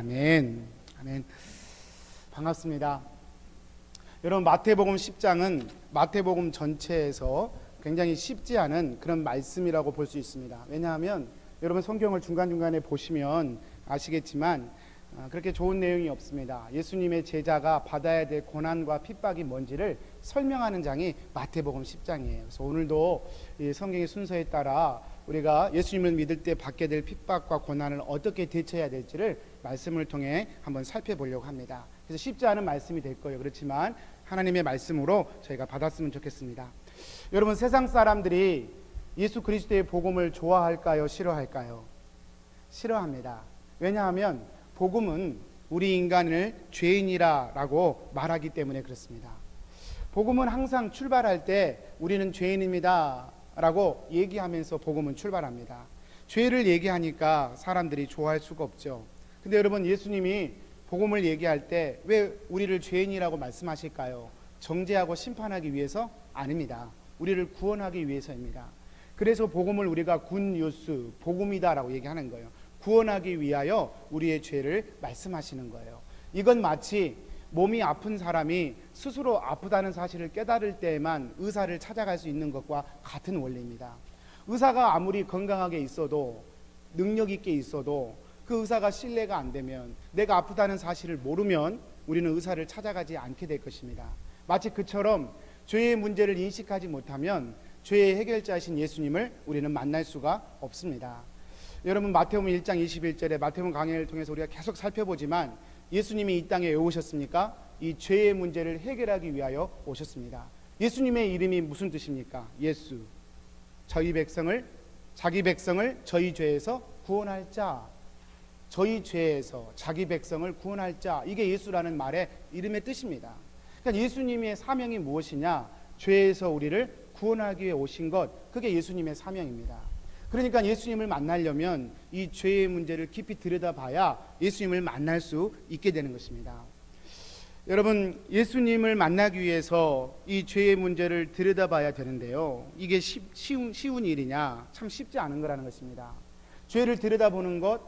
아멘. 아멘. 반갑습니다. 여러분, 마태복음 10장은 마태복음 전체에서 굉장히 쉽지 않은 그런 말씀이라고 볼 수 있습니다. 왜냐하면 여러분 성경을 중간중간에 보시면 아시겠지만 그렇게 좋은 내용이 없습니다. 예수님의 제자가 받아야 될 고난과 핍박이 뭔지를 설명하는 장이 마태복음 10장이에요. 그래서 오늘도 이 성경의 순서에 따라 우리가 예수님을 믿을 때 받게 될 핍박과 고난을 어떻게 대처해야 될지를 말씀을 통해 한번 살펴보려고 합니다. 그래서 쉽지 않은 말씀이 될 거예요. 그렇지만 하나님의 말씀으로 저희가 받았으면 좋겠습니다. 여러분, 세상 사람들이 예수 그리스도의 복음을 좋아할까요? 싫어할까요? 싫어합니다. 왜냐하면 복음은 우리 인간을 죄인이라고 말하기 때문에 그렇습니다. 복음은 항상 출발할 때 우리는 죄인입니다 라고 얘기하면서 복음은 출발합니다. 죄를 얘기하니까 사람들이 좋아할 수가 없죠. 근데 여러분, 예수님이 복음을 얘기할 때 왜 우리를 죄인이라고 말씀하실까요? 정죄하고 심판하기 위해서? 아닙니다. 우리를 구원하기 위해서입니다. 그래서 복음을 우리가 굿뉴스, 복음이다 라고 얘기하는 거예요. 구원하기 위하여 우리의 죄를 말씀하시는 거예요. 이건 마치 몸이 아픈 사람이 스스로 아프다는 사실을 깨달을 때에만 의사를 찾아갈 수 있는 것과 같은 원리입니다. 의사가 아무리 건강하게 있어도, 능력 있게 있어도 그 의사가 신뢰가 안 되면, 내가 아프다는 사실을 모르면 우리는 의사를 찾아가지 않게 될 것입니다. 마치 그처럼 죄의 문제를 인식하지 못하면 죄의 해결자이신 예수님을 우리는 만날 수가 없습니다. 여러분, 마태복음 1장 21절에 마태복음 강해를 통해서 우리가 계속 살펴보지만 예수님이 이 땅에 왜 오셨습니까? 이 죄의 문제를 해결하기 위하여 오셨습니다. 예수님의 이름이 무슨 뜻입니까? 예수. 자기 백성을 저희 죄에서 구원할 자. 저희 죄에서 자기 백성을 구원할 자. 이게 예수라는 말의 이름의 뜻입니다. 그러니까 예수님의 사명이 무엇이냐? 죄에서 우리를 구원하기 위해 오신 것, 그게 예수님의 사명입니다. 그러니까 예수님을 만나려면 이 죄의 문제를 깊이 들여다봐야 예수님을 만날 수 있게 되는 것입니다. 여러분, 예수님을 만나기 위해서 이 죄의 문제를 들여다봐야 되는데요, 이게 쉬운 일이냐? 참 쉽지 않은 거라는 것입니다. 죄를 들여다보는 것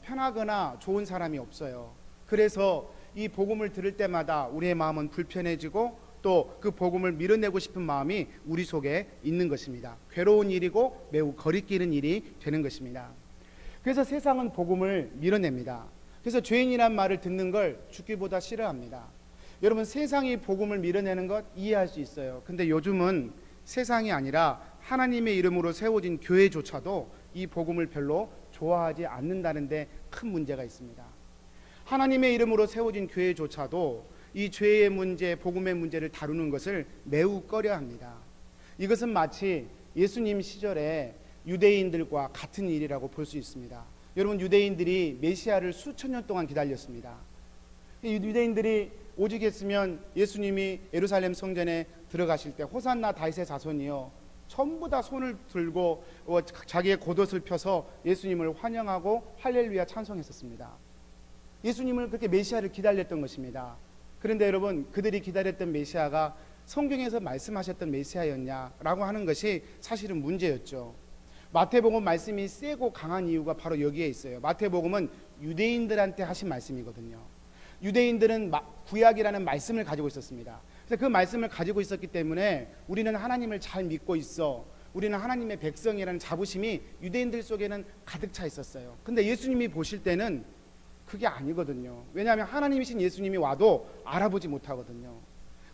편하거나 좋은 사람이 없어요. 그래서 이 복음을 들을 때마다 우리의 마음은 불편해지고 또 그 복음을 밀어내고 싶은 마음이 우리 속에 있는 것입니다. 괴로운 일이고 매우 거리끼는 일이 되는 것입니다. 그래서 세상은 복음을 밀어냅니다. 그래서 죄인이란 말을 듣는 걸 죽기보다 싫어합니다. 여러분, 세상이 복음을 밀어내는 것 이해할 수 있어요. 근데 요즘은 세상이 아니라 하나님의 이름으로 세워진 교회조차도 이 복음을 별로 좋아하지 않는다는 데 큰 문제가 있습니다. 하나님의 이름으로 세워진 교회조차도 이 죄의 문제, 복음의 문제를 다루는 것을 매우 꺼려합니다. 이것은 마치 예수님 시절에 유대인들과 같은 일이라고 볼 수 있습니다. 여러분, 유대인들이 메시아를 수천 년 동안 기다렸습니다. 유대인들이 오직했으면 예수님이 예루살렘 성전에 들어가실 때 호산나 다윗의 자손이요, 전부 다 손을 들고 자기의 겉옷을 펴서 예수님을 환영하고 할렐루야 찬송했었습니다. 예수님을 그렇게 메시아를 기다렸던 것입니다. 그런데 여러분, 그들이 기다렸던 메시아가 성경에서 말씀하셨던 메시아였냐라고 하는 것이 사실은 문제였죠. 마태복음 말씀이 세고 강한 이유가 바로 여기에 있어요. 마태복음은 유대인들한테 하신 말씀이거든요. 유대인들은 구약이라는 말씀을 가지고 있었습니다. 그래서 그 말씀을 가지고 있었기 때문에 우리는 하나님을 잘 믿고 있어, 우리는 하나님의 백성이라는 자부심이 유대인들 속에는 가득 차 있었어요. 근데 예수님이 보실 때는 그게 아니거든요. 왜냐하면 하나님이신 예수님이 와도 알아보지 못하거든요.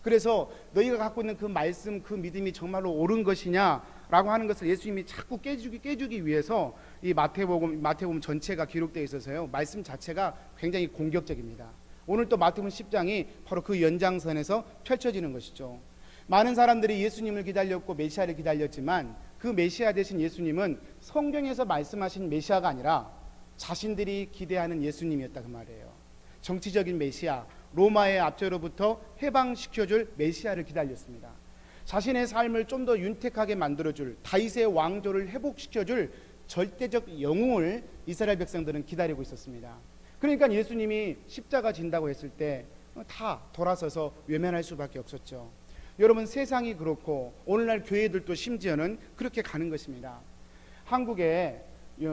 그래서 너희가 갖고 있는 그 말씀, 그 믿음이 정말로 옳은 것이냐라고 하는 것을 예수님이 자꾸 깨주기 위해서 이 마태복음 전체가 기록되어 있어서요, 말씀 자체가 굉장히 공격적입니다. 오늘 또 마태복음 10장이 바로 그 연장선에서 펼쳐지는 것이죠. 많은 사람들이 예수님을 기다렸고 메시아를 기다렸지만 그 메시아 되신 예수님은 성경에서 말씀하신 메시아가 아니라 자신들이 기대하는 예수님이었다, 그 말이에요. 정치적인 메시아, 로마의 압제로부터 해방시켜줄 메시아를 기다렸습니다. 자신의 삶을 좀 더 윤택하게 만들어줄, 다윗의 왕조를 회복시켜줄 절대적 영웅을 이스라엘 백성들은 기다리고 있었습니다. 그러니까 예수님이 십자가 진다고 했을 때 다 돌아서서 외면할 수밖에 없었죠. 여러분, 세상이 그렇고 오늘날 교회들도 심지어는 그렇게 가는 것입니다. 한국에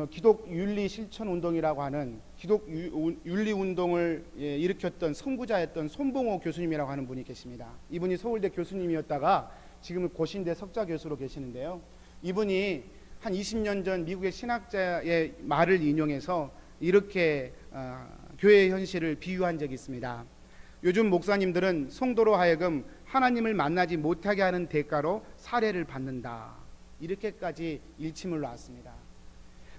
기독 윤리 실천 운동이라고 하는 기독 윤리 운동을 일으켰던 선구자였던 손봉호 교수님이라고 하는 분이 계십니다. 이분이 서울대 교수님이었다가 지금은 고신대 석좌 교수로 계시는데요. 이분이 한 20년 전 미국의 신학자의 말을 인용해서 이렇게 교회의 현실을 비유한 적이 있습니다. 요즘 목사님들은 성도로 하여금 하나님을 만나지 못하게 하는 대가로 살해를 받는다. 이렇게까지 일침을 놨습니다.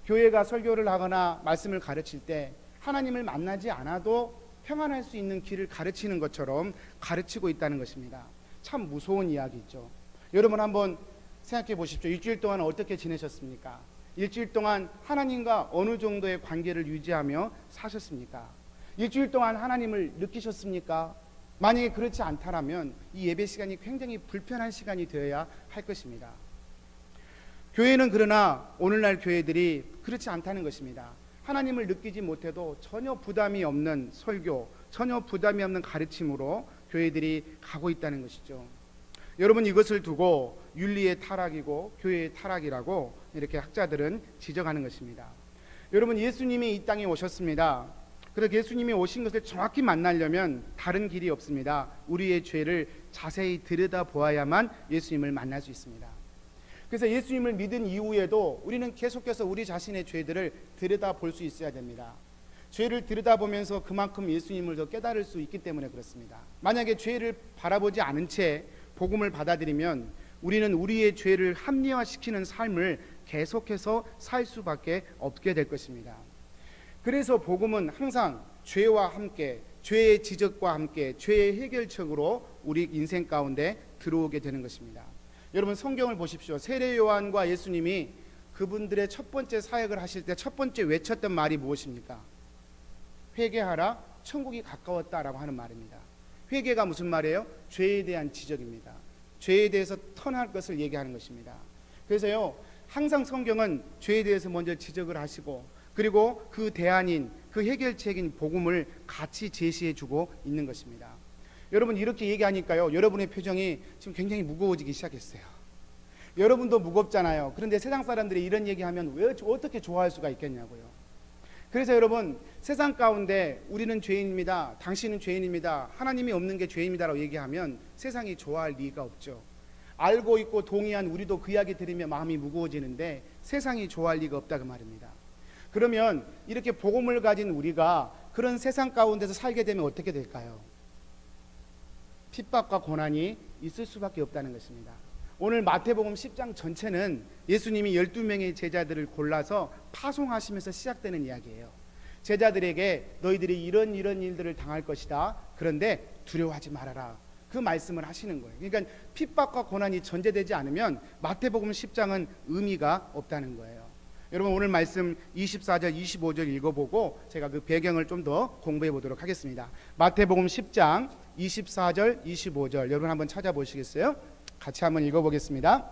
교회가 설교를 하거나 말씀을 가르칠 때 하나님을 만나지 않아도 평안할 수 있는 길을 가르치는 것처럼 가르치고 있다는 것입니다. 참 무서운 이야기죠. 여러분 한번 생각해 보십시오. 일주일 동안 어떻게 지내셨습니까? 일주일 동안 하나님과 어느 정도의 관계를 유지하며 사셨습니까? 일주일 동안 하나님을 느끼셨습니까? 만약에 그렇지 않다면 이 예배 시간이 굉장히 불편한 시간이 되어야 할 것입니다. 교회는 그러나 오늘날 교회들이 그렇지 않다는 것입니다. 하나님을 느끼지 못해도 전혀 부담이 없는 설교, 전혀 부담이 없는 가르침으로 교회들이 가고 있다는 것이죠. 여러분 이것을 두고 윤리의 타락이고 교회의 타락이라고 이렇게 학자들은 지적하는 것입니다. 여러분 예수님이 이 땅에 오셨습니다. 그래서 예수님이 오신 것을 정확히 만나려면 다른 길이 없습니다. 우리의 죄를 자세히 들여다보아야만 예수님을 만날 수 있습니다. 그래서 예수님을 믿은 이후에도 우리는 계속해서 우리 자신의 죄들을 들여다볼 수 있어야 됩니다. 죄를 들여다보면서 그만큼 예수님을 더 깨달을 수 있기 때문에 그렇습니다. 만약에 죄를 바라보지 않은 채 복음을 받아들이면 우리는 우리의 죄를 합리화시키는 삶을 계속해서 살 수밖에 없게 될 것입니다. 그래서 복음은 항상 죄와 함께, 죄의 지적과 함께, 죄의 해결책으로 우리 인생 가운데 들어오게 되는 것입니다. 여러분 성경을 보십시오. 세례 요한과 예수님이 그분들의 첫 번째 사역을 하실 때 첫 번째 외쳤던 말이 무엇입니까? 회개하라, 천국이 가까웠다라고 하는 말입니다. 회개가 무슨 말이에요? 죄에 대한 지적입니다. 죄에 대해서 턴할 것을 얘기하는 것입니다. 그래서요 항상 성경은 죄에 대해서 먼저 지적을 하시고 그리고 그 대안인 그 해결책인 복음을 같이 제시해주고 있는 것입니다. 여러분 이렇게 얘기하니까요 여러분의 표정이 지금 굉장히 무거워지기 시작했어요. 여러분도 무겁잖아요. 그런데 세상 사람들이 이런 얘기하면 왜 어떻게 좋아할 수가 있겠냐고요. 그래서 여러분 세상 가운데 우리는 죄인입니다, 당신은 죄인입니다, 하나님이 없는 게 죄인입니다라고 얘기하면 세상이 좋아할 리가 없죠. 알고 있고 동의한 우리도 그 이야기 들으면 마음이 무거워지는데 세상이 좋아할 리가 없다 그 말입니다. 그러면 이렇게 복음을 가진 우리가 그런 세상 가운데서 살게 되면 어떻게 될까요? 핍박과 고난이 있을 수밖에 없다는 것입니다. 오늘 마태복음 10장 전체는 예수님이 12명의 제자들을 골라서 파송하시면서 시작되는 이야기예요. 제자들에게 너희들이 이런 일들을 당할 것이다. 그런데 두려워하지 말아라. 그 말씀을 하시는 거예요. 그러니까 핍박과 고난이 전제되지 않으면 마태복음 10장은 의미가 없다는 거예요. 여러분 오늘 말씀 24절 25절 읽어보고 제가 그 배경을 좀 더 공부해 보도록 하겠습니다. 마태복음 10장 24절 25절 여러분 한번 찾아보시겠어요? 같이 한번 읽어보겠습니다.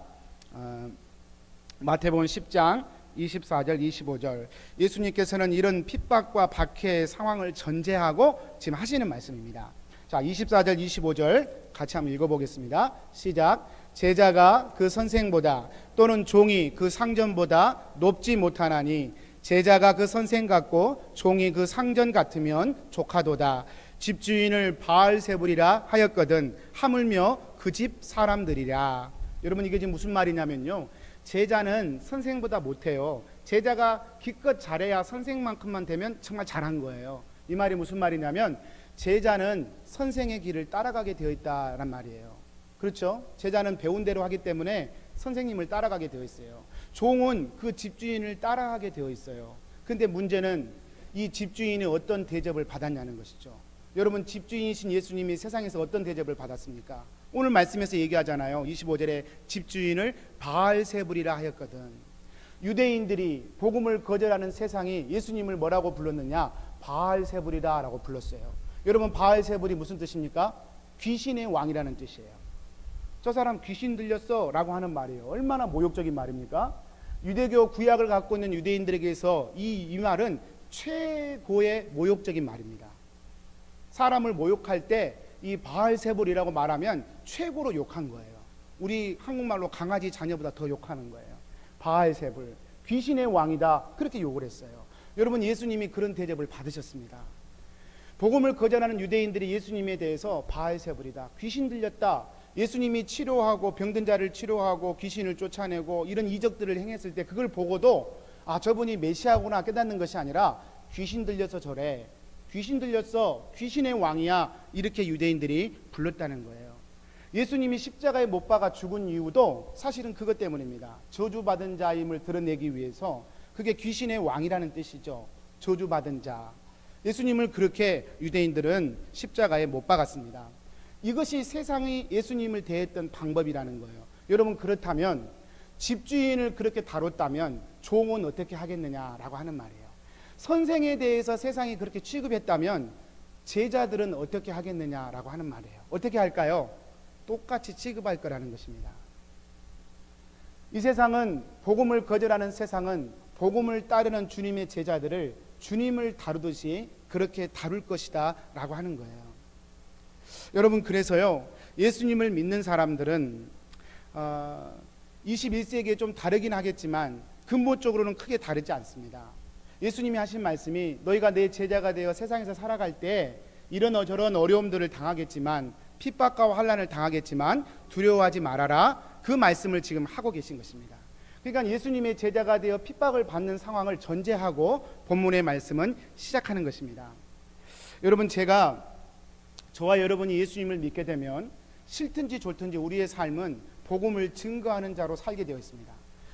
마태복음 10장 24절 25절 예수님께서는 이런 핍박과 박해의 상황을 전제하고 지금 하시는 말씀입니다. 자 24절 25절 같이 한번 읽어보겠습니다. 시작. 제자가 그 선생보다 또는 종이 그 상전보다 높지 못하나니 제자가 그 선생 같고 종이 그 상전 같으면 조카도다. 집주인을 바알세불이라 하였거든 하물며 그 집 사람들이라. 여러분 이게 지금 무슨 말이냐면요 제자는 선생보다 못해요. 제자가 기껏 잘해야 선생만큼만 되면 정말 잘한 거예요. 이 말이 무슨 말이냐면 제자는 선생의 길을 따라가게 되어 있다란 말이에요. 그렇죠? 제자는 배운 대로 하기 때문에 선생님을 따라가게 되어 있어요. 종은 그 집주인을 따라가게 되어 있어요. 근데 문제는 이 집주인이 어떤 대접을 받았냐는 것이죠. 여러분 집주인이신 예수님이 세상에서 어떤 대접을 받았습니까? 오늘 말씀에서 얘기하잖아요. 25절에 집주인을 바알세불이라 하였거든. 유대인들이 복음을 거절하는 세상이 예수님을 뭐라고 불렀느냐? 바알세불이다 라고 불렀어요. 여러분 바알세불이 무슨 뜻입니까? 귀신의 왕이라는 뜻이에요. 저 사람 귀신 들렸어 라고 하는 말이에요. 얼마나 모욕적인 말입니까? 유대교 구약을 갖고 있는 유대인들에게서 이 말은 최고의 모욕적인 말입니다. 사람을 모욕할 때 이 바알세불이라고 말하면 최고로 욕한 거예요. 우리 한국말로 강아지 자녀보다 더 욕하는 거예요. 바알세불. 귀신의 왕이다, 그렇게 욕을 했어요. 여러분, 예수님이 그런 대접을 받으셨습니다. 복음을 거절하는 유대인들이 예수님에 대해서 바알세불이다, 귀신 들렸다, 예수님이 치료하고 병든 자를 치료하고 귀신을 쫓아내고 이런 이적들을 행했을 때 그걸 보고도 저분이 메시아구나 깨닫는 것이 아니라 귀신 들려서 저래, 귀신 들렸어, 귀신의 왕이야, 이렇게 유대인들이 불렀다는 거예요. 예수님이 십자가에 못 박아 죽은 이유도 사실은 그것 때문입니다. 저주받은 자임을 드러내기 위해서. 그게 귀신의 왕이라는 뜻이죠. 저주받은 자. 예수님을 그렇게 유대인들은 십자가에 못 박았습니다. 이것이 세상이 예수님을 대했던 방법이라는 거예요. 여러분, 그렇다면 집주인을 그렇게 다뤘다면 종은 어떻게 하겠느냐라고 하는 말이에요. 선생에 대해서 세상이 그렇게 취급했다면 제자들은 어떻게 하겠느냐라고 하는 말이에요. 어떻게 할까요? 똑같이 취급할 거라는 것입니다. 이 세상은, 복음을 거절하는 세상은 복음을 따르는 주님의 제자들을 주님을 다루듯이 그렇게 다룰 것이다 라고 하는 거예요. 여러분, 그래서요, 예수님을 믿는 사람들은 21세기에 좀 다르긴 하겠지만 근본적으로는 크게 다르지 않습니다. 예수님이 하신 말씀이 너희가 내 제자가 되어 세상에서 살아갈 때 이런저런 어려움들을 당하겠지만, 핍박과 환난을 당하겠지만 두려워하지 말아라, 그 말씀을 지금 하고 계신 것입니다. 그러니까 예수님의 제자가 되어 핍박을 받는 상황을 전제하고 본문의 말씀은 시작하는 것입니다. 여러분, 저와 여러분이 예수님을 믿게 되면 싫든지 좋든지 우리의 삶은 복음을 증거하는 자로 살게 되어 있습니다.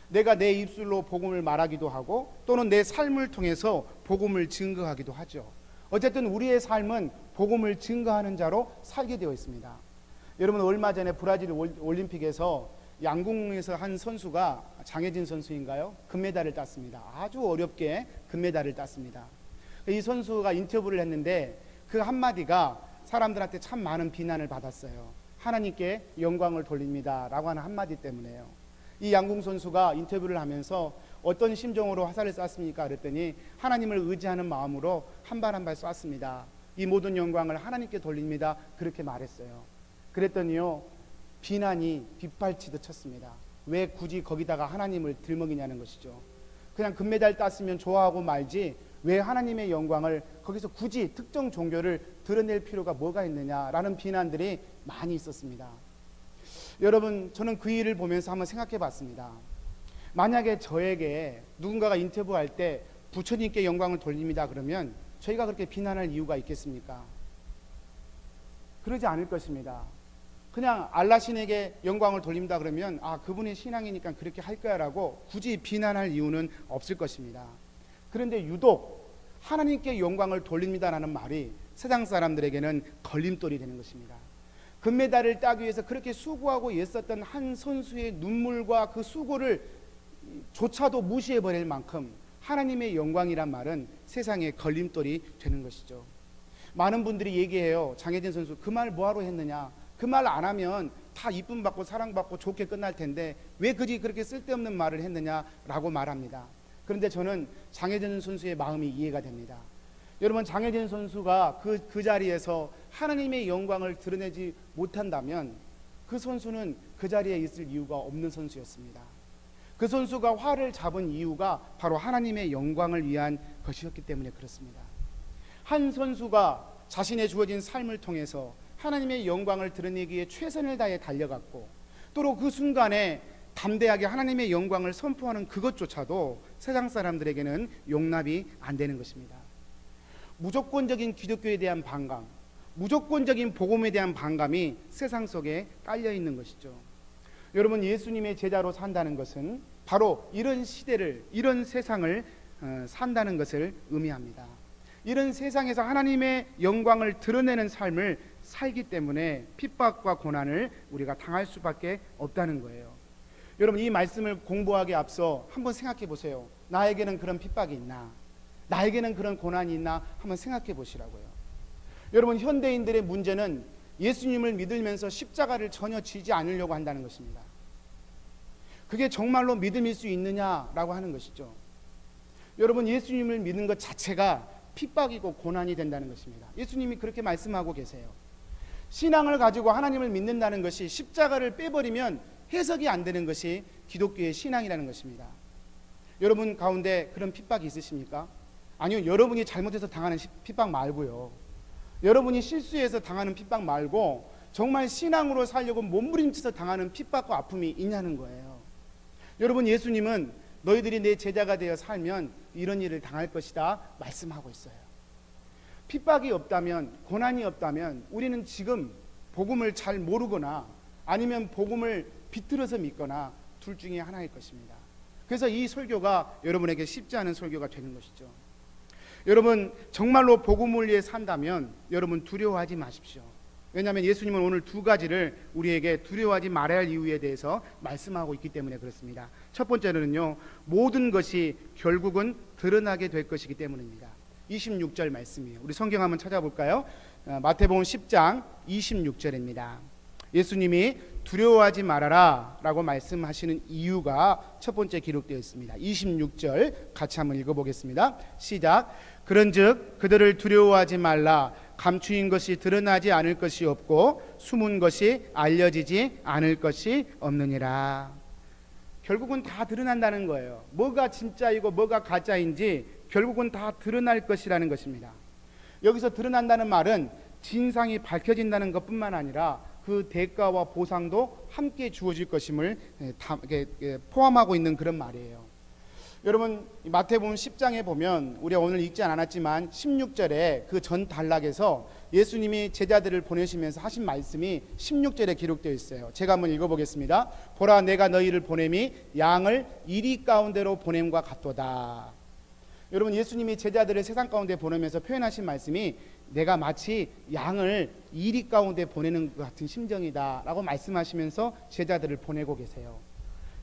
내가 내 입술로 복음을 말하기도 하고 또는 내 삶을 통해서 복음을 증거하기도 하죠. 어쨌든 우리의 삶은 복음을 증거하는 자로 살게 되어 있습니다. 여러분, 얼마 전에 브라질 올림픽에서 양궁에서 한 선수가, 장혜진 선수인가요? 금메달을 땄습니다. 아주 어렵게 금메달을 땄습니다. 이 선수가 인터뷰를 했는데 그 한마디가 사람들한테 참 많은 비난을 받았어요. 하나님께 영광을 돌립니다 라고 하는 한마디 때문에요. 이 양궁 선수가 인터뷰를 하면서 어떤 심정으로 화살을 쐈습니까? 그랬더니 하나님을 의지하는 마음으로 한 발 한 발 쐈습니다. 이 모든 영광을 하나님께 돌립니다, 그렇게 말했어요. 그랬더니요, 비난이 빗발치듯 쳤습니다. 왜 굳이 거기다가 하나님을 들먹이냐는 것이죠. 그냥 금메달 땄으면 좋아하고 말지 왜 하나님의 영광을 거기서 굳이 특정 종교를 드러낼 필요가 뭐가 있느냐라는 비난들이 많이 있었습니다. 여러분, 저는 그 일을 보면서 한번 생각해 봤습니다. 만약에 저에게 누군가가 인터뷰할 때 부처님께 영광을 돌립니다 그러면 저희가 그렇게 비난할 이유가 있겠습니까? 그러지 않을 것입니다. 그냥 알라 신에게 영광을 돌립니다 그러면 그분의 신앙이니까 그렇게 할 거야 라고 굳이 비난할 이유는 없을 것입니다. 그런데 유독 하나님께 영광을 돌립니다 라는 말이 세상 사람들에게는 걸림돌이 되는 것입니다. 금메달을 따기 위해서 그렇게 수고하고 애썼던 한 선수의 눈물과 그 수고를 조차도 무시해버릴 만큼 하나님의 영광이란 말은 세상에 걸림돌이 되는 것이죠. 많은 분들이 얘기해요. 장혜진 선수 그 말 뭐하러 했느냐, 그 말 안 하면 다 이쁨 받고 사랑받고 좋게 끝날 텐데 왜 그지 그렇게 쓸데없는 말을 했느냐라고 말합니다. 그런데 저는 장혜진 선수의 마음이 이해가 됩니다. 여러분, 장혜진 선수가 그 자리에서 하나님의 영광을 드러내지 못한다면 그 선수는 그 자리에 있을 이유가 없는 선수였습니다. 그 선수가 활을 잡은 이유가 바로 하나님의 영광을 위한 것이었기 때문에 그렇습니다. 한 선수가 자신의 주어진 삶을 통해서 하나님의 영광을 드러내기에 최선을 다해 달려갔고 또 그 순간에 담대하게 하나님의 영광을 선포하는 그것조차도 세상 사람들에게는 용납이 안 되는 것입니다. 무조건적인 기독교에 대한 반감, 무조건적인 복음에 대한 반감이 세상 속에 깔려 있는 것이죠. 여러분, 예수님의 제자로 산다는 것은 바로 이런 시대를, 이런 세상을 산다는 것을 의미합니다. 이런 세상에서 하나님의 영광을 드러내는 삶을 살기 때문에 핍박과 고난을 우리가 당할 수밖에 없다는 거예요. 여러분, 이 말씀을 공부하기에 앞서 한번 생각해 보세요. 나에게는 그런 핍박이 있나? 나에게는 그런 고난이 있나? 한번 생각해 보시라고요. 여러분, 현대인들의 문제는 예수님을 믿으면서 십자가를 전혀 지지 않으려고 한다는 것입니다. 그게 정말로 믿음일 수 있느냐라고 하는 것이죠. 여러분, 예수님을 믿는 것 자체가 핍박이고 고난이 된다는 것입니다. 예수님이 그렇게 말씀하고 계세요. 신앙을 가지고 하나님을 믿는다는 것이 십자가를 빼버리면 해석이 안 되는 것이 기독교의 신앙이라는 것입니다. 여러분 가운데 그런 핍박이 있으십니까? 아니요, 여러분이 잘못해서 당하는 핍박 말고요, 여러분이 실수해서 당하는 핍박 말고 정말 신앙으로 살려고 몸부림쳐서 당하는 핍박과 아픔이 있냐는 거예요. 여러분, 예수님은 너희들이 내 제자가 되어 살면 이런 일을 당할 것이다 말씀하고 있어요. 핍박이 없다면, 고난이 없다면 우리는 지금 복음을 잘 모르거나 아니면 복음을 비틀어서 믿거나 둘 중에 하나일 것입니다. 그래서 이 설교가 여러분에게 쉽지 않은 설교가 되는 것이죠. 여러분, 정말로 복음을 위해 산다면 여러분 두려워하지 마십시오. 왜냐하면 예수님은 오늘 두 가지를 우리에게 두려워하지 말아야 할 이유에 대해서 말씀하고 있기 때문에 그렇습니다. 첫 번째는요, 모든 것이 결국은 드러나게 될 것이기 때문입니다. 26절 말씀이에요. 우리 성경 한번 찾아볼까요? 마태복음 10장 26절입니다. 예수님이 두려워하지 말아라 라고 말씀하시는 이유가 첫 번째 기록되어 있습니다. 26절 같이 한번 읽어보겠습니다. 시작. 그런즉 그들을 두려워하지 말라. 감추인 것이 드러나지 않을 것이 없고 숨은 것이 알려지지 않을 것이 없느니라. 결국은 다 드러난다는 거예요. 뭐가 진짜이고 뭐가 가짜인지 결국은 다 드러날 것이라는 것입니다. 여기서 드러난다는 말은 진상이 밝혀진다는 것뿐만 아니라 그 대가와 보상도 함께 주어질 것임을 포함하고 있는 그런 말이에요. 여러분, 마태복음 10장에 보면 우리가 오늘 읽지 않았지만 16절에 그 전 단락에서 예수님이 제자들을 보내시면서 하신 말씀이 16절에 기록되어 있어요. 제가 한번 읽어보겠습니다. 보라, 내가 너희를 보냄이 양을 이리 가운데로 보냄과 같도다. 여러분, 예수님이 제자들을 세상 가운데 보내면서 표현하신 말씀이 내가 마치 양을 이리 가운데 보내는 것 같은 심정이다 라고 말씀하시면서 제자들을 보내고 계세요.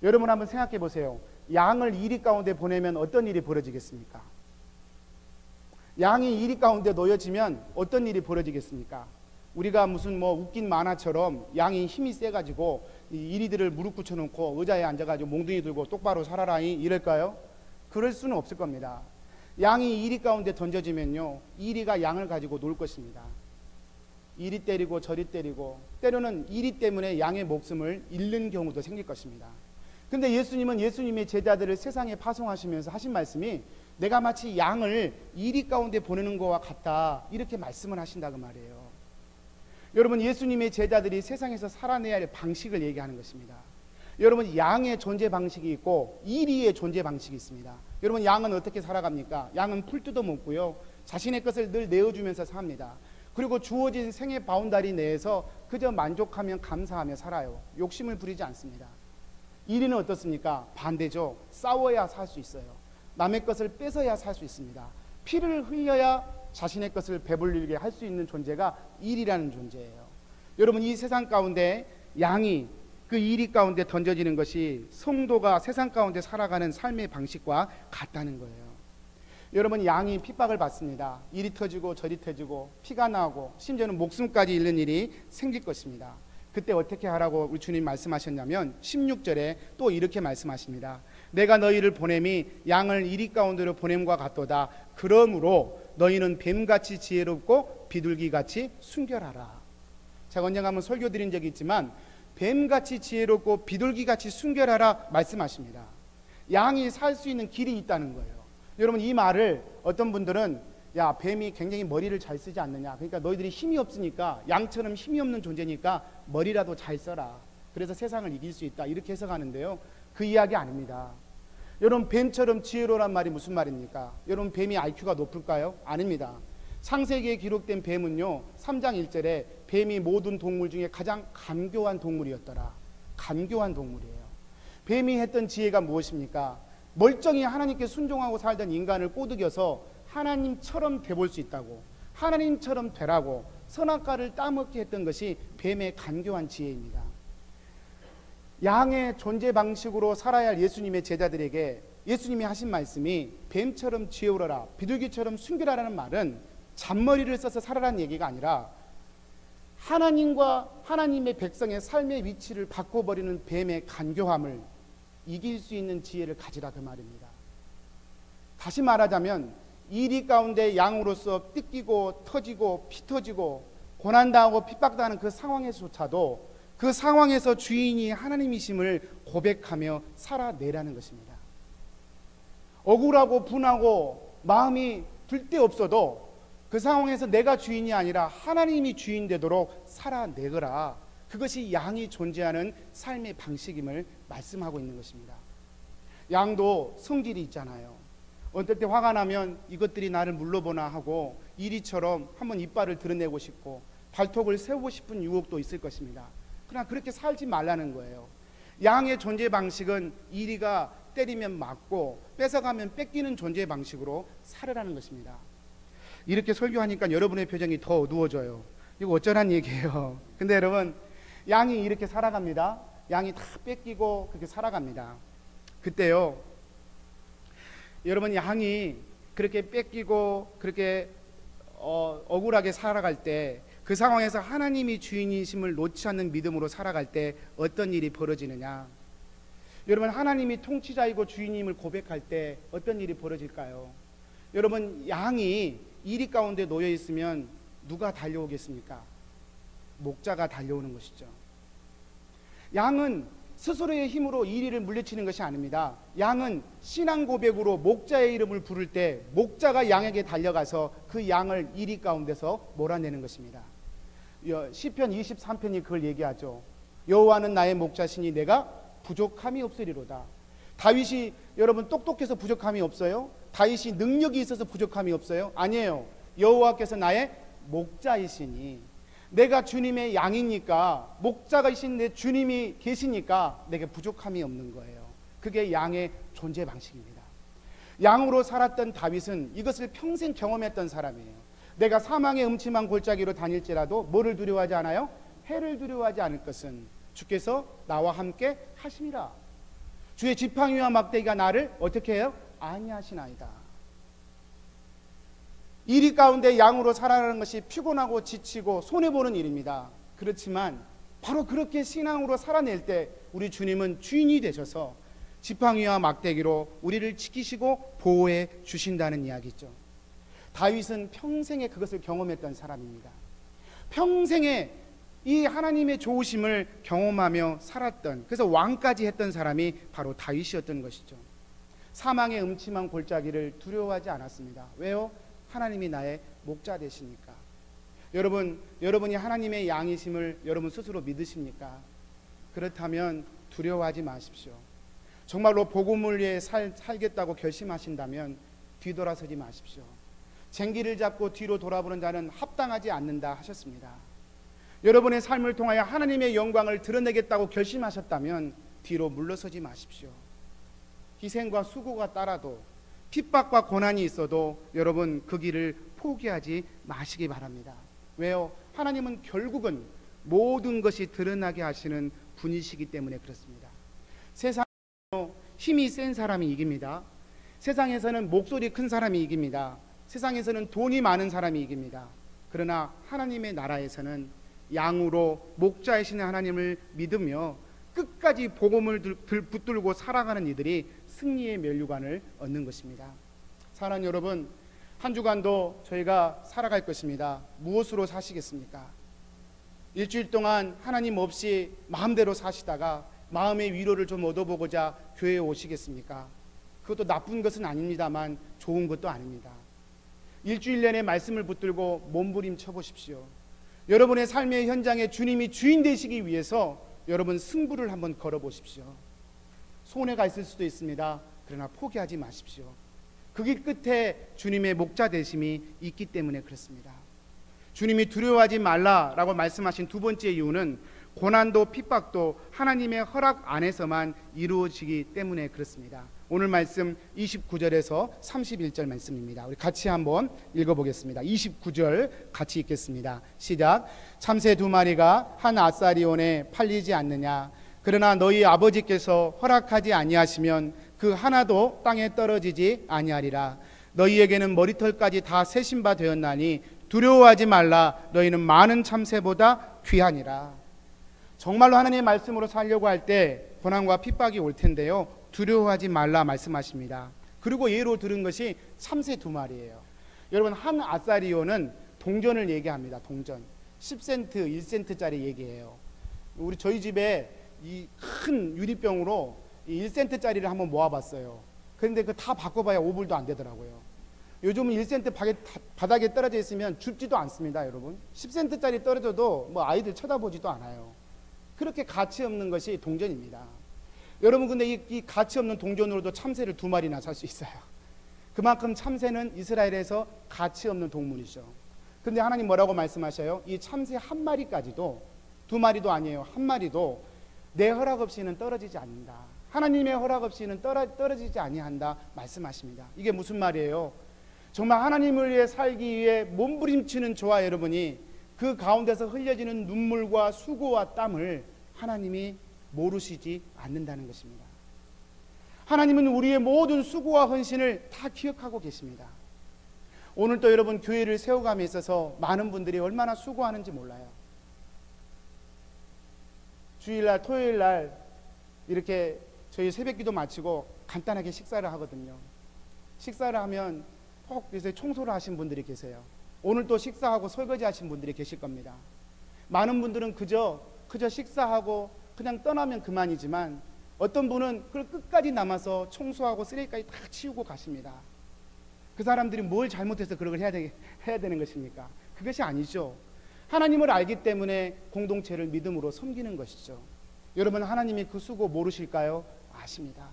여러분 한번 생각해 보세요. 양을 이리 가운데 보내면 어떤 일이 벌어지겠습니까? 양이 이리 가운데 놓여지면 어떤 일이 벌어지겠습니까? 우리가 무슨 웃긴 만화처럼 양이 힘이 세가지고 이리들을 무릎 꿇혀놓고 의자에 앉아가지고 몽둥이 들고 똑바로 살아라 이럴까요? 그럴 수는 없을 겁니다. 양이 이리 가운데 던져지면요, 이리가 양을 가지고 놀 것입니다. 이리 때리고 저리 때리고 때로는 이리 때문에 양의 목숨을 잃는 경우도 생길 것입니다. 근데 예수님은 예수님의 제자들을 세상에 파송하시면서 하신 말씀이 내가 마치 양을 이리 가운데 보내는 것과 같다 이렇게 말씀을 하신다고 말이에요. 여러분, 예수님의 제자들이 세상에서 살아내야 할 방식을 얘기하는 것입니다. 여러분, 양의 존재 방식이 있고 이리의 존재 방식이 있습니다. 여러분, 양은 어떻게 살아갑니까? 양은 풀 뜯어 먹고요, 자신의 것을 늘 내어주면서 삽니다. 그리고 주어진 생의 바운다리 내에서 그저 만족하며 감사하며 살아요. 욕심을 부리지 않습니다. 이리는 어떻습니까? 반대죠. 싸워야 살 수 있어요. 남의 것을 뺏어야 살 수 있습니다. 피를 흘려야 자신의 것을 배불리게 할 수 있는 존재가 일이라는 존재예요. 여러분, 이 세상 가운데 양이 그 이리 가운데 던져지는 것이 성도가 세상 가운데 살아가는 삶의 방식과 같다는 거예요. 여러분, 양이 핍박을 받습니다. 이리 터지고 저리 터지고 피가 나고 심지어는 목숨까지 잃는 일이 생길 것입니다. 그때 어떻게 하라고 우리 주님 말씀하셨냐면 16절에 또 이렇게 말씀하십니다. 내가 너희를 보냄이 양을 이리 가운데로 보냄과 같도다. 그러므로 너희는 뱀같이 지혜롭고 비둘기같이 순결하라. 제가 언젠가 한번 설교 드린 적이 있지만 뱀같이 지혜롭고 비둘기같이 순결하라 말씀하십니다. 양이 살 수 있는 길이 있다는 거예요. 여러분, 이 말을 어떤 분들은 야, 뱀이 굉장히 머리를 잘 쓰지 않느냐, 그러니까 너희들이 힘이 없으니까, 양처럼 힘이 없는 존재니까 머리라도 잘 써라, 그래서 세상을 이길 수 있다, 이렇게 해석하는데요, 그 이야기 아닙니다. 여러분, 뱀처럼 지혜로란 말이 무슨 말입니까? 여러분, 뱀이 IQ가 높을까요? 아닙니다. 창세기에 기록된 뱀은요, 3장 1절에 뱀이 모든 동물 중에 가장 간교한 동물이었더라. 간교한 동물이에요. 뱀이 했던 지혜가 무엇입니까? 멀쩡히 하나님께 순종하고 살던 인간을 꼬드겨서 하나님처럼 돼볼 수 있다고, 하나님처럼 되라고 선악과를 따먹게 했던 것이 뱀의 간교한 지혜입니다. 양의 존재 방식으로 살아야 할 예수님의 제자들에게 예수님이 하신 말씀이 뱀처럼 지혜로라, 비둘기처럼 순결하라는 말은 잔머리를 써서 살아라는 얘기가 아니라 하나님과 하나님의 백성의 삶의 위치를 바꿔버리는 뱀의 간교함을 이길 수 있는 지혜를 가지라, 그 말입니다. 다시 말하자면 이리 가운데 양으로서 뜯기고 터지고 피 터지고 고난당하고 핍박당하는 그 상황에서조차도 그 상황에서 주인이 하나님이심을 고백하며 살아내라는 것입니다. 억울하고 분하고 마음이 들 데 없어도 그 상황에서 내가 주인이 아니라 하나님이 주인 되도록 살아내거라. 그것이 양이 존재하는 삶의 방식임을 말씀하고 있는 것입니다. 양도 성질이 있잖아요. 어떨 때 화가 나면 이것들이 나를 물러보나 하고 이리처럼 한번 이빨을 드러내고 싶고 발톱을 세우고 싶은 유혹도 있을 것입니다. 그러나 그렇게 살지 말라는 거예요. 양의 존재 방식은 이리가 때리면 맞고 뺏어가면 뺏기는 존재 방식으로 살으라는 것입니다. 이렇게 설교하니까 여러분의 표정이 더 어두워져요. 이거 어쩌란 얘기예요. 근데 여러분, 양이 이렇게 살아갑니다. 양이 다 뺏기고 그렇게 살아갑니다. 그때요, 여러분, 양이 그렇게 뺏기고 그렇게 억울하게 살아갈 때, 그 상황에서 하나님이 주인이심을 놓지 않는 믿음으로 살아갈 때 어떤 일이 벌어지느냐? 여러분, 하나님이 통치자이고 주인임을 고백할 때 어떤 일이 벌어질까요? 여러분, 양이 이리 가운데 놓여 있으면 누가 달려오겠습니까? 목자가 달려오는 것이죠. 양은 스스로의 힘으로 이리를 물리치는 것이 아닙니다. 양은 신앙 고백으로 목자의 이름을 부를 때 목자가 양에게 달려가서 그 양을 이리 가운데서 몰아내는 것입니다. 시편 23편이 그걸 얘기하죠. 여호와는 나의 목자시니 내가 부족함이 없으리로다. 다윗이 여러분 똑똑해서 부족함이 없어요? 다윗이 능력이 있어서 부족함이 없어요? 아니에요. 여호와께서 나의 목자이시니, 내가 주님의 양이니까, 목자가이신 내 주님이 계시니까 내게 부족함이 없는 거예요. 그게 양의 존재 방식입니다. 양으로 살았던 다윗은 이것을 평생 경험했던 사람이에요. 내가 사망의 음침한 골짜기로 다닐지라도 뭐를 두려워하지 않아요? 해를 두려워하지 않을 것은 주께서 나와 함께 하심이라. 주의 지팡이와 막대기가 나를 어떻게 해요? 안위하시나이다. 이리 가운데 양으로 살아가는 것이 피곤하고 지치고 손해보는 일입니다. 그렇지만 바로 그렇게 신앙으로 살아낼 때 우리 주님은 주인이 되셔서 지팡이와 막대기로 우리를 지키시고 보호해 주신다는 이야기죠. 다윗은 평생에 그것을 경험했던 사람입니다. 평생에 이 하나님의 좋으심을 경험하며 살았던, 그래서 왕까지 했던 사람이 바로 다윗이었던 것이죠. 사망의 음침한 골짜기를 두려워하지 않았습니다. 왜요? 하나님이 나의 목자 되시니까. 여러분이 하나님의 양이심을 여러분 스스로 믿으십니까? 그렇다면 두려워하지 마십시오. 정말로 복음을 위해 살겠다고 결심하신다면 뒤돌아서지 마십시오. 쟁기를 잡고 뒤로 돌아보는 자는 합당하지 않는다 하셨습니다. 여러분의 삶을 통하여 하나님의 영광을 드러내겠다고 결심하셨다면 뒤로 물러서지 마십시오. 희생과 수고가 따라도, 핍박과 고난이 있어도 여러분 그 길을 포기하지 마시기 바랍니다. 왜요? 하나님은 결국은 모든 것이 드러나게 하시는 분이시기 때문에 그렇습니다. 세상에서 힘이 센 사람이 이깁니다. 세상에서는 목소리 큰 사람이 이깁니다. 세상에서는 돈이 많은 사람이 이깁니다. 그러나 하나님의 나라에서는 양으로 목자이신 하나님을 믿으며 끝까지 복음을 붙들고 살아가는 이들이 승리의 면류관을 얻는 것입니다. 사랑하는 여러분, 한 주간도 저희가 살아갈 것입니다. 무엇으로 사시겠습니까? 일주일 동안 하나님 없이 마음대로 사시다가 마음의 위로를 좀 얻어보고자 교회에 오시겠습니까? 그것도 나쁜 것은 아닙니다만 좋은 것도 아닙니다. 일주일 내내 말씀을 붙들고 몸부림쳐 보십시오. 여러분의 삶의 현장에 주님이 주인 되시기 위해서 여러분 승부를 한번 걸어보십시오. 손해가 있을 수도 있습니다. 그러나 포기하지 마십시오. 그 길 끝에 주님의 목자 되심이 있기 때문에 그렇습니다. 주님이 두려워하지 말라라고 말씀하신 두 번째 이유는 고난도 핍박도 하나님의 허락 안에서만 이루어지기 때문에 그렇습니다. 오늘 말씀 29절에서 31절 말씀입니다. 우리 같이 한번 읽어보겠습니다. 29절 같이 읽겠습니다. 시작. 참새 2마리가 한 아사리온에 팔리지 않느냐? 그러나 너희 아버지께서 허락하지 아니하시면 그 하나도 땅에 떨어지지 아니하리라. 너희에게는 머리털까지 다 세신 바 되었나니 두려워하지 말라. 너희는 많은 참새보다 귀하니라. 정말로 하나님의 말씀으로 살려고 할 때 고난과 핍박이 올 텐데요, 두려워하지 말라 말씀하십니다. 그리고 예로 들은 것이 참새 2마리예요. 여러분, 한 아사리온은 동전을 얘기합니다. 동전 10센트, 1센트짜리 얘기예요. 저희 집에 이 큰 유리병으로 1센트짜리를 한번 모아봤어요. 그런데 그 다 바꿔봐야 5불도 안 되더라고요. 요즘은 1센트 바닥에 떨어져 있으면 줍지도 않습니다, 여러분. 10센트짜리 떨어져도 뭐 아이들 쳐다보지도 않아요. 그렇게 가치 없는 것이 동전입니다. 여러분, 근데 이 가치 없는 동전으로도 참새를 2마리나 살 수 있어요. 그만큼 참새는 이스라엘에서 가치 없는 동물이죠. 근데 하나님 뭐라고 말씀하셔요? 이 참새 1마리까지도, 2마리도 아니에요, 1마리도 내 허락 없이는 떨어지지 않는다. 하나님의 허락 없이는 떨어지지 아니한다 말씀하십니다. 이게 무슨 말이에요? 정말 하나님을 위해 살기 위해 몸부림치는 저와 여러분이 그 가운데서 흘려지는 눈물과 수고와 땀을 하나님이 모르시지 않는다는 것입니다. 하나님은 우리의 모든 수고와 헌신을 다 기억하고 계십니다. 오늘 또 여러분, 교회를 세워감에 있어서 많은 분들이 얼마나 수고하는지 몰라요. 주일날, 토요일날 이렇게 저희 새벽기도 마치고 간단하게 식사를 하거든요. 식사를 하면 꼭 요새 청소를 하신 분들이 계세요. 오늘 또 식사하고 설거지 하신 분들이 계실 겁니다. 많은 분들은 그저 식사하고 그냥 떠나면 그만이지만, 어떤 분은 그걸 끝까지 남아서 청소하고 쓰레기까지 다 치우고 가십니다. 그 사람들이 뭘 잘못해서 그런 걸 해야 되는 것입니까? 그것이 아니죠. 하나님을 알기 때문에 공동체를 믿음으로 섬기는 것이죠. 여러분, 하나님이 그 수고 모르실까요? 아십니다.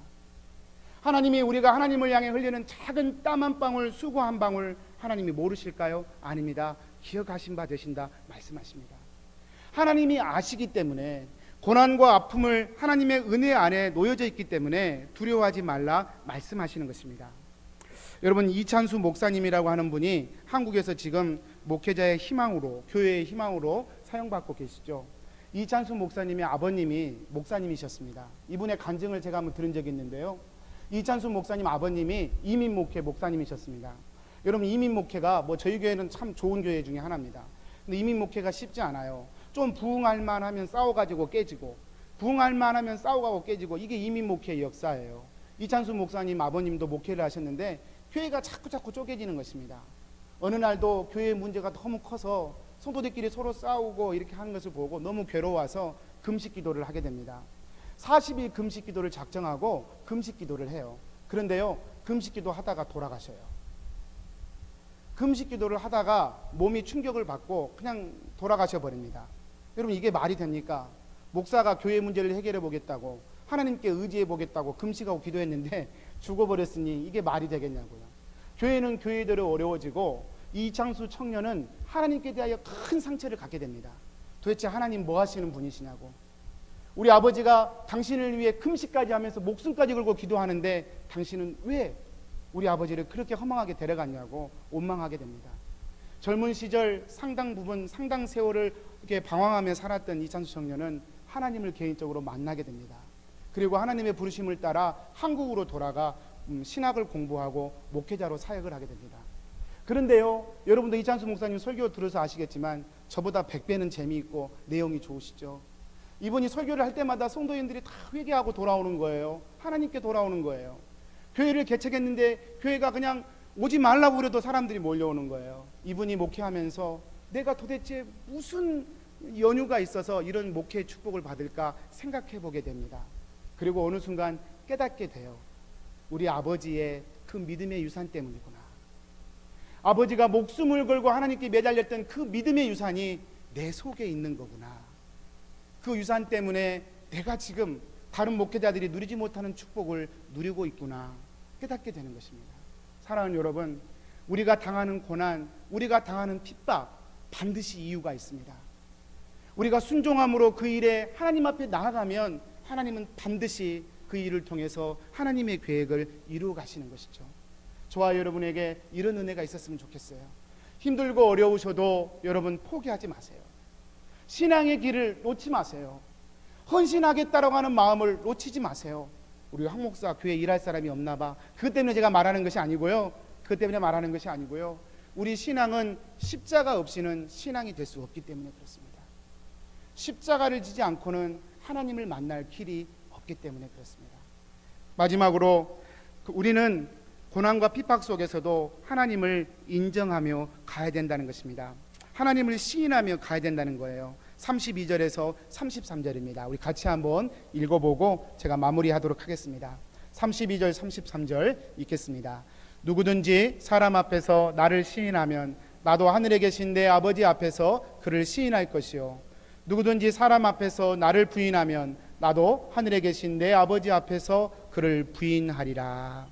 하나님이 우리가 하나님을 향해 흘리는 작은 땀 한 방울, 수고 한 방울 하나님이 모르실까요? 아닙니다. 기억하신 바 되신다 말씀하십니다. 하나님이 아시기 때문에, 고난과 아픔을 하나님의 은혜 안에 놓여져 있기 때문에 두려워하지 말라 말씀하시는 것입니다. 여러분, 이찬수 목사님이라고 하는 분이 한국에서 지금 목회자의 희망으로, 교회의 희망으로 사용받고 계시죠. 이찬수 목사님의 아버님이 목사님이셨습니다. 이분의 간증을 제가 한번 들은 적이 있는데요, 이찬수 목사님 아버님이 이민 목회 목사님이셨습니다. 여러분, 이민 목회가 저희 교회는 참 좋은 교회 중에 하나입니다. 근데 이민 목회가 쉽지 않아요. 좀 부흥할 만하면 싸워가지고 깨지고, 부흥할 만하면 싸워가고 깨지고, 이게 이민 목회의 역사예요. 이찬수 목사님 아버님도 목회를 하셨는데 교회가 자꾸 쪼개지는 것입니다. 어느 날도 교회의 문제가 너무 커서 성도들끼리 서로 싸우고 이렇게 하는 것을 보고 너무 괴로워서 금식 기도를 하게 됩니다. 40일 금식 기도를 작정하고 금식 기도를 해요. 그런데요, 금식 기도 하다가 돌아가셔요. 금식 기도를 하다가 몸이 충격을 받고 그냥 돌아가셔 버립니다. 여러분, 이게 말이 됩니까? 목사가 교회 문제를 해결해 보겠다고, 하나님께 의지해 보겠다고 금식하고 기도했는데 죽어버렸으니 이게 말이 되겠냐고요. 교회는 교회대로 어려워지고, 이창수 청년은 하나님께 대하여 큰 상처를 갖게 됩니다. 도대체 하나님 뭐 하시는 분이시냐고. 우리 아버지가 당신을 위해 금식까지 하면서 목숨까지 걸고 기도하는데 당신은 왜 우리 아버지를 그렇게 허망하게 데려갔냐고 원망하게 됩니다. 젊은 시절 상당 부분, 상당 세월을 이렇게 방황하며 살았던 이찬수 청년은 하나님을 개인적으로 만나게 됩니다. 그리고 하나님의 부르심을 따라 한국으로 돌아가 신학을 공부하고 목회자로 사역을 하게 됩니다. 그런데요, 여러분도 이찬수 목사님 설교 들어서 아시겠지만 저보다 100배는 재미있고 내용이 좋으시죠. 이분이 설교를 할 때마다 성도인들이 다 회개하고 돌아오는 거예요. 하나님께 돌아오는 거예요. 교회를 개척했는데 교회가 그냥 오지 말라고 그래도 사람들이 몰려오는 거예요. 이분이 목회하면서 내가 도대체 무슨 연유가 있어서 이런 목회의 축복을 받을까 생각해 보게 됩니다. 그리고 어느 순간 깨닫게 돼요. 우리 아버지의 그 믿음의 유산 때문이구나. 아버지가 목숨을 걸고 하나님께 매달렸던 그 믿음의 유산이 내 속에 있는 거구나. 그 유산 때문에 내가 지금 다른 목회자들이 누리지 못하는 축복을 누리고 있구나 깨닫게 되는 것입니다. 사랑하는 여러분, 우리가 당하는 고난, 우리가 당하는 핍박 반드시 이유가 있습니다. 우리가 순종함으로 그 일에 하나님 앞에 나아가면 하나님은 반드시 그 일을 통해서 하나님의 계획을 이루어 가시는 것이죠. 저와 여러분에게 이런 은혜가 있었으면 좋겠어요. 힘들고 어려우셔도 여러분 포기하지 마세요. 신앙의 길을 놓지 마세요. 헌신하겠다라고 하는 마음을 놓치지 마세요. 우리 황 목사 교회에 일할 사람이 없나 봐. 그것 때문에 제가 말하는 것이 아니고요. 우리 신앙은 십자가 없이는 신앙이 될 수 없기 때문에 그렇습니다. 십자가를 지지 않고는 하나님을 만날 길이 없기 때문에 그렇습니다. 마지막으로 우리는 고난과 핍박 속에서도 하나님을 인정하며 가야 된다는 것입니다. 하나님을 시인하며 가야 된다는 거예요. 32절에서 33절입니다. 우리 같이 한번 읽어보고 제가 마무리하도록 하겠습니다. 32절 33절 읽겠습니다. 누구든지 사람 앞에서 나를 시인하면 나도 하늘에 계신 내 아버지 앞에서 그를 시인할 것이요 누구든지 사람 앞에서 나를 부인하면 나도 하늘에 계신 내 아버지 앞에서 그를 부인하리라.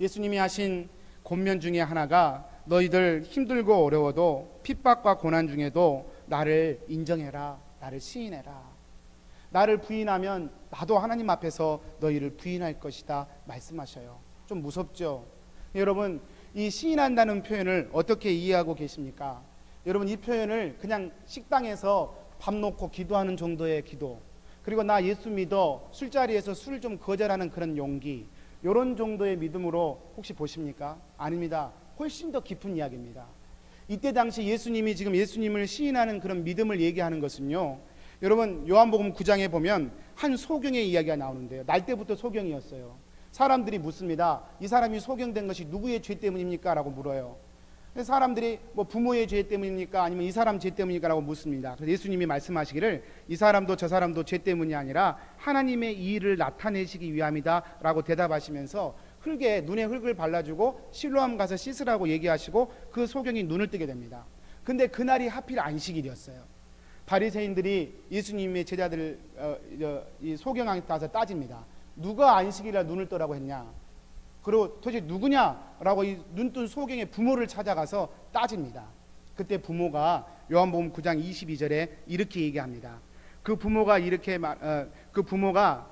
예수님이 하신 권면 중에 하나가 너희들 힘들고 어려워도 핍박과 고난 중에도 나를 인정해라, 나를 시인해라. 나를 부인하면 나도 하나님 앞에서 너희를 부인할 것이다 말씀하셔요. 좀 무섭죠? 여러분, 이 시인한다는 표현을 어떻게 이해하고 계십니까? 여러분, 이 표현을 그냥 식당에서 밥 놓고 기도하는 정도의 기도, 그리고 나 예수 믿어 술자리에서 술 좀 거절하는 그런 용기, 이런 정도의 믿음으로 혹시 보십니까? 아닙니다. 훨씬 더 깊은 이야기입니다. 이때 당시 예수님이 지금 예수님을 시인하는 그런 믿음을 얘기하는 것은요, 여러분 요한복음 9장에 보면 한 소경의 이야기가 나오는데요. 날 때부터 소경이었어요. 사람들이 묻습니다. 이 사람이 소경된 것이 누구의 죄 때문입니까? 라고 물어요. 사람들이 뭐 부모의 죄 때문입니까? 아니면 이 사람 죄 때문입니까? 라고 묻습니다. 그래서 예수님이 말씀하시기를 이 사람도 저 사람도 죄 때문이 아니라 하나님의 의를 나타내시기 위함이다 라고 대답하시면서 눈에 흙을 발라주고 실로암 가서 씻으라고 얘기하시고 그 소경이 눈을 뜨게 됩니다. 근데 그날이 하필 안식일이었어요. 바리새인들이 예수님의 제자들 이 소경한테 가서 따집니다. 누가 안식일이라 눈을 뜨라고 했냐? 그리고 도대체 누구냐라고 이 눈뜬 소경의 부모를 찾아가서 따집니다. 그때 부모가 요한복음 9장 22절에 이렇게 얘기합니다. 그 부모가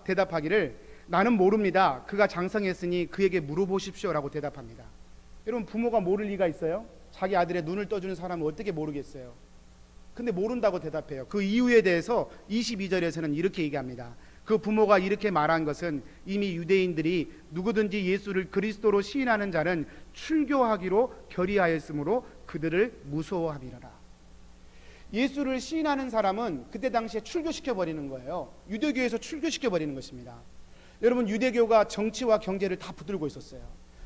대답하기를 나는 모릅니다. 그가 장성했으니 그에게 물어보십시오라고 대답합니다. 여러분, 부모가 모를 리가 있어요? 자기 아들의 눈을 떠주는 사람은 어떻게 모르겠어요? 근데 모른다고 대답해요. 그 이유에 대해서 22절에서는 이렇게 얘기합니다. 그 부모가 이렇게 말한 것은 이미 유대인들이 누구든지 예수를 그리스도로 시인하는 자는 출교하기로 결의하였으므로 그들을 무서워함이라. 예수를 시인하는 사람은 그때 당시에 출교시켜버리는 거예요. 유대교에서 출교시켜버리는 것입니다. 여러분, 유대교가 정치와 경제를 다 붙들고 있었어요.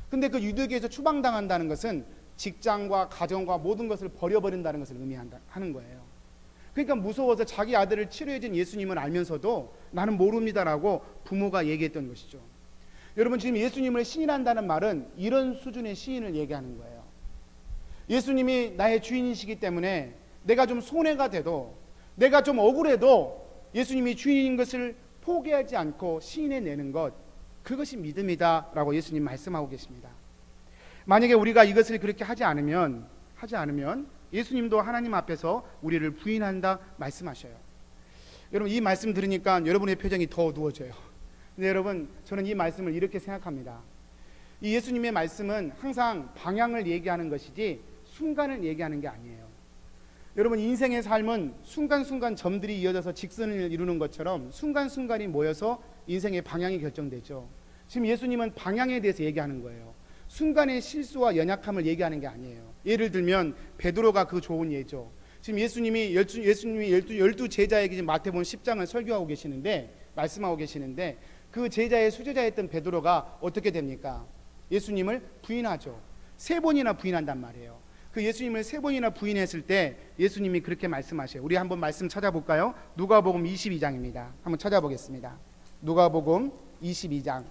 근데 그 유대교에서 추방당한다는 것은 직장과 가정과 모든 것을 버려버린다는 것을 의미하는 거예요. 그러니까 무서워서 자기 아들을 치료해준 예수님을 알면서도 나는 모릅니다라고 부모가 얘기했던 것이죠. 여러분, 지금 예수님을 시인한다는 말은 이런 수준의 시인을 얘기하는 거예요. 예수님이 나의 주인이시기 때문에 내가 좀 손해가 돼도, 내가 좀 억울해도 예수님이 주인인 것을 포기하지 않고 시인해내는 것, 그것이 믿음이다 라고 예수님 말씀하고 계십니다. 만약에 우리가 이것을 그렇게 하지 않으면 예수님도 하나님 앞에서 우리를 부인한다 말씀하셔요. 여러분, 이 말씀 들으니까 여러분의 표정이 더 어두워져요. 근데 여러분, 저는 이 말씀을 이렇게 생각합니다. 이 예수님의 말씀은 항상 방향을 얘기하는 것이지 순간을 얘기하는 게 아니에요. 여러분, 인생의 삶은 순간순간 점들이 이어져서 직선을 이루는 것처럼 순간순간이 모여서 인생의 방향이 결정되죠. 지금 예수님은 방향에 대해서 얘기하는 거예요. 순간의 실수와 연약함을 얘기하는 게 아니에요. 예를 들면 베드로가 그 좋은 예죠. 지금 예수님이 열두 제자에게 지금 마태복음 10장을 설교하고 계시는데, 말씀하고 계시는데, 그 제자의 수제자였던 베드로가 어떻게 됩니까? 예수님을 부인하죠. 3번이나 부인한단 말이에요. 그 예수님을 3번이나 부인했을 때 예수님이 그렇게 말씀하셔요. 우리 한번 말씀 찾아볼까요? 누가복음 22장입니다. 한번 찾아보겠습니다. 누가복음 22장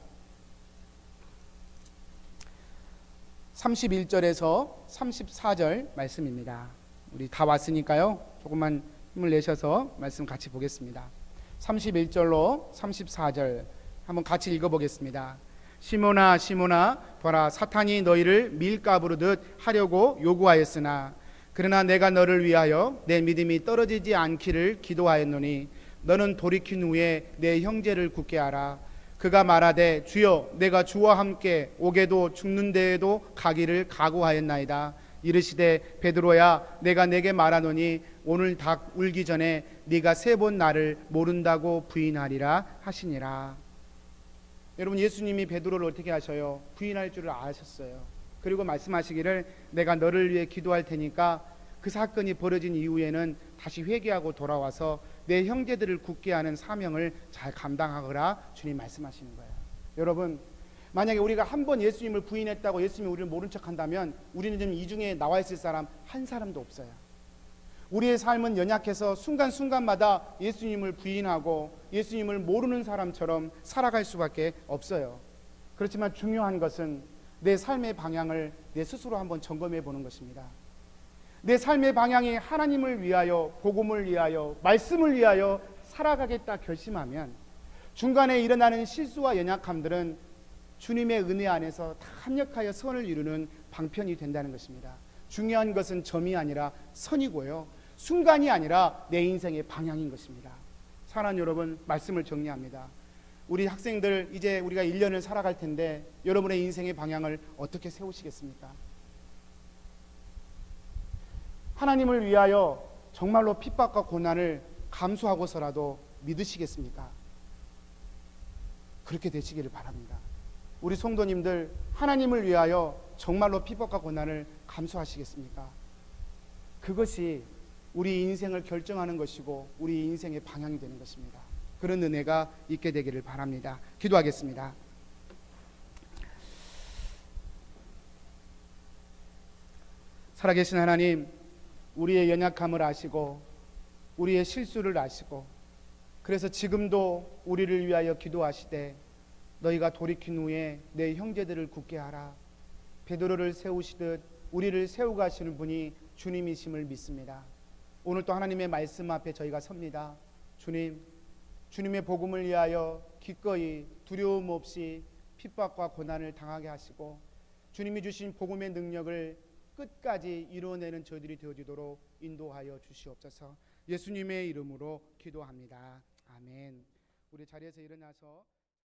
31절에서 34절 말씀입니다. 우리 다 왔으니까요, 조금만 힘을 내셔서 말씀 같이 보겠습니다. 31절로 34절 한번 같이 읽어보겠습니다. 시몬아 시몬아, 보라, 사탄이 너희를 밀가부르듯 하려고 요구하였으나 그러나 내가 너를 위하여 내 믿음이 떨어지지 않기를 기도하였노니 너는 돌이킨 후에 내 형제를 굳게 하라. 그가 말하되 주여, 내가 주와 함께 오게도 죽는 데에도 가기를 각오하였나이다. 이르시되 베드로야, 내가 내게 말하노니 오늘 닭 울기 전에 네가 3번 나를 모른다고 부인하리라 하시니라. 여러분, 예수님이 베드로를 어떻게 하셔요? 부인할 줄을 아셨어요. 그리고 말씀하시기를 내가 너를 위해 기도할 테니까 그 사건이 벌어진 이후에는 다시 회개하고 돌아와서 내 형제들을 굳게 하는 사명을 잘 감당하거라 주님 말씀하시는 거예요. 여러분, 만약에 우리가 한 번 예수님을 부인했다고 예수님이 우리를 모른 척한다면 우리는 지금 이 중에 나와 있을 사람 한 사람도 없어요. 우리의 삶은 연약해서 순간순간마다 예수님을 부인하고 예수님을 모르는 사람처럼 살아갈 수밖에 없어요. 그렇지만 중요한 것은 내 삶의 방향을 내 스스로 한번 점검해 보는 것입니다. 내 삶의 방향이 하나님을 위하여, 복음을 위하여, 말씀을 위하여 살아가겠다 결심하면 중간에 일어나는 실수와 연약함들은 주님의 은혜 안에서 다 합력하여 선을 이루는 방편이 된다는 것입니다. 중요한 것은 점이 아니라 선이고요, 순간이 아니라 내 인생의 방향인 것입니다. 사랑하는 여러분, 말씀을 정리합니다. 우리 학생들 이제 우리가 1년을 살아갈 텐데 여러분의 인생의 방향을 어떻게 세우시겠습니까? 하나님을 위하여 정말로 핍박과 고난을 감수하고서라도 믿으시겠습니까? 그렇게 되시기를 바랍니다. 우리 성도님들, 하나님을 위하여 정말로 핍박과 고난을 감수하시겠습니까? 그것이 우리 인생을 결정하는 것이고 우리 인생의 방향이 되는 것입니다. 그런 은혜가 있게 되기를 바랍니다. 기도하겠습니다. 살아계신 하나님, 우리의 연약함을 아시고 우리의 실수를 아시고 그래서 지금도 우리를 위하여 기도하시되 너희가 돌이킨 후에 내 형제들을 굳게 하라. 베드로를 세우시듯 우리를 세우가시는 분이 주님이심을 믿습니다. 오늘 또 하나님의 말씀 앞에 저희가 섭니다. 주님, 주님의 복음을 위하여 기꺼이 두려움 없이 핍박과 고난을 당하게 하시고 주님이 주신 복음의 능력을 끝까지 이루어내는 저희들이 되어지도록 인도하여 주시옵소서. 예수님의 이름으로 기도합니다. 아멘. 우리 자리에서 일어나서